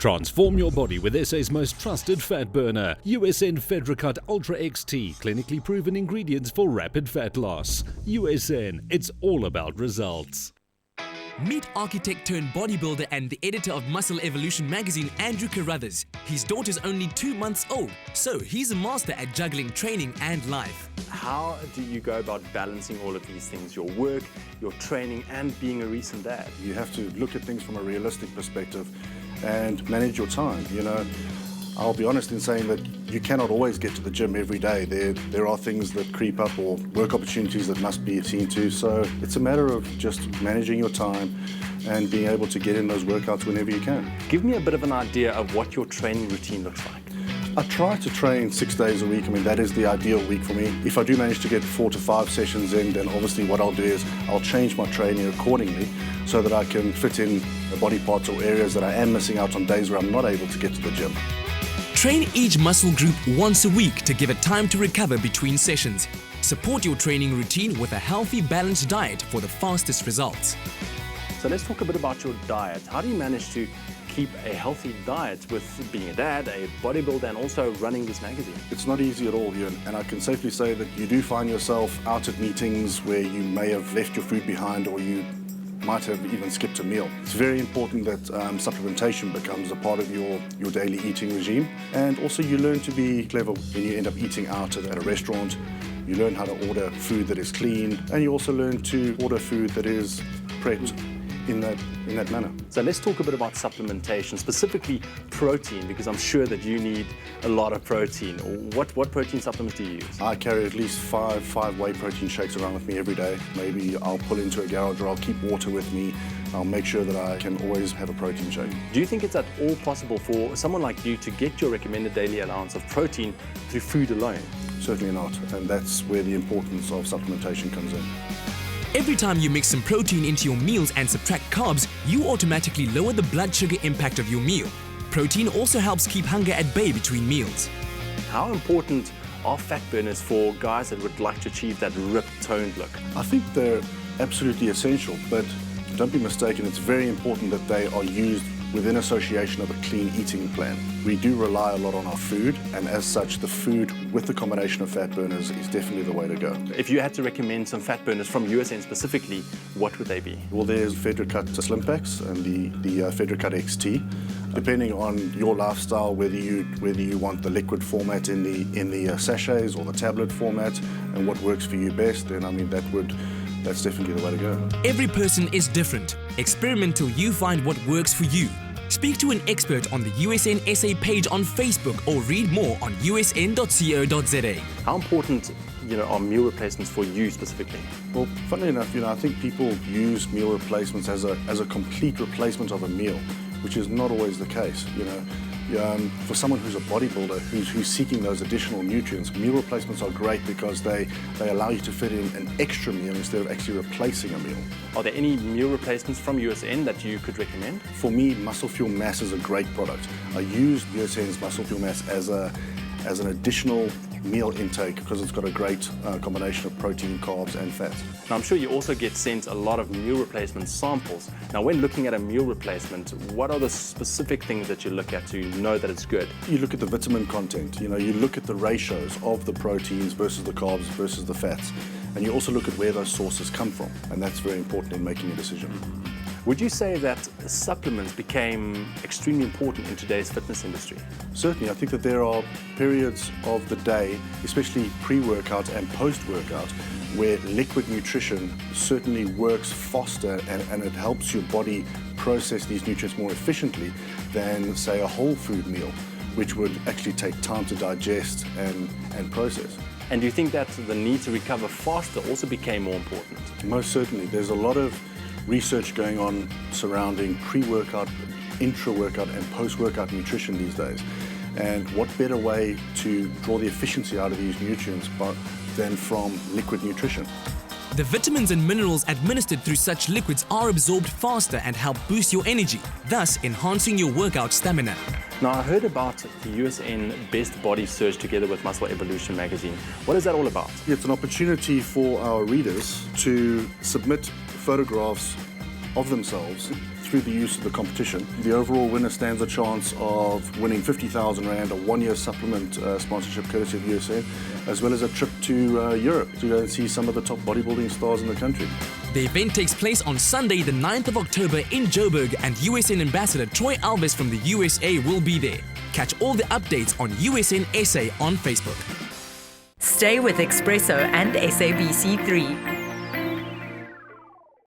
Transform your body with SA's most trusted fat burner, USN FedraCut Ultra XT, clinically proven ingredients for rapid fat loss. USN, it's all about results. Meet architect turned bodybuilder and the editor of Muscle Evolution magazine, Andrew Carruthers. His daughter's only 2 months old, so he's a master at juggling training and life. How do you go about balancing all of these things, your work, your training, and being a recent dad? You have to look at things from a realistic perspective and manage your time. You know, I'll be honest in saying that you cannot always get to the gym every day. There are things that creep up or work opportunities that must be seen to. So it's a matter of just managing your time and being able to get in those workouts whenever you can. Give me a bit of an idea of what your training routine looks like. I try to train 6 days a week. I mean, that is the ideal week for me. If I do manage to get 4 to 5 sessions in, then obviously what I'll do is I'll change my training accordingly so that I can fit in the body parts or areas that I am missing out on days where I'm not able to get to the gym. Train each muscle group once a week to give it time to recover between sessions. Support your training routine with a healthy, balanced diet for the fastest results. So let's talk a bit about your diet. How do you manage to keep a healthy diet with being a dad, a bodybuilder, and also running this magazine? It's not easy at all, Ewan, and I can safely say that you do find yourself out at meetings where you may have left your food behind or you might have even skipped a meal. It's very important that supplementation becomes a part of your daily eating regime, and also you learn to be clever when you end up eating out at a restaurant. You learn how to order food that is clean, and you also learn to order food that is prepped in that manner. So let's talk a bit about supplementation, specifically protein, because I'm sure that you need a lot of protein. What protein supplements do you use? I carry at least five whey protein shakes around with me every day. Maybe I'll pull into a garage or I'll keep water with me. I'll make sure that I can always have a protein shake. Do you think it's at all possible for someone like you to get your recommended daily allowance of protein through food alone? Certainly not, and that's where the importance of supplementation comes in. Every time you mix some protein into your meals and subtract carbs, you automatically lower the blood sugar impact of your meal. Protein also helps keep hunger at bay between meals. How important are fat burners for guys that would like to achieve that ripped, toned look? I think they're absolutely essential, but don't be mistaken, it's very important that they are used within association of a clean eating plan. We do rely a lot on our food, and as such, the food with the combination of fat burners is definitely the way to go. If you had to recommend some fat burners from USN specifically, what would they be? Well, there's FedraCut Slim Packs and the FedraCut XT. Depending on your lifestyle, whether you want the liquid format in the sachets or the tablet format, and what works for you best, then I mean that's definitely the way to go. Every person is different. Experiment till you find what works for you. Speak to an expert on the USN SA page on Facebook or read more on usn.co.za. How important, are meal replacements for you specifically? Well, funnily enough, I think people use meal replacements as a complete replacement of a meal, which is not always the case. For someone who's a bodybuilder who's seeking those additional nutrients, meal replacements are great because they allow you to fit in an extra meal instead of actually replacing a meal. Are there any meal replacements from USN that you could recommend? For me, Muscle Fuel Mass is a great product. I use USN's Muscle Fuel Mass as an additional meal intake because it's got a great combination of protein, carbs and fat. Now I'm sure you also get sent a lot of meal replacement samples. Now when looking at a meal replacement, what are the specific things that you look at to know that it's good? You look at the vitamin content, you look at the ratios of the proteins versus the carbs versus the fats, and you also look at where those sources come from, and that's very important in making a decision. Would you say that supplements became extremely important in today's fitness industry? Certainly. I think that there are periods of the day, especially pre-workout and post-workout, where liquid nutrition certainly works faster and it helps your body process these nutrients more efficiently than, say, a whole food meal, which would actually take time to digest and process. And do you think that the need to recover faster also became more important? Most certainly. There's a lot of research going on surrounding pre-workout, intra-workout and post-workout nutrition these days. And what better way to draw the efficiency out of these nutrients than from liquid nutrition? The vitamins and minerals administered through such liquids are absorbed faster and help boost your energy, thus enhancing your workout stamina. Now, I heard about the USN Best Body Search together with Muscle Evolution magazine. What is that all about? It's an opportunity for our readers to submit photographs of themselves through the use of the competition. The overall winner stands a chance of winning 50,000 Rand, a one-year supplement sponsorship courtesy of USN, as well as a trip to Europe to go and see some of the top bodybuilding stars in the country. The event takes place on Sunday, the 9th of October in Joburg, and USN Ambassador Troy Alves from the USA will be there. Catch all the updates on USN SA on Facebook. Stay with eXpresso and SABC3.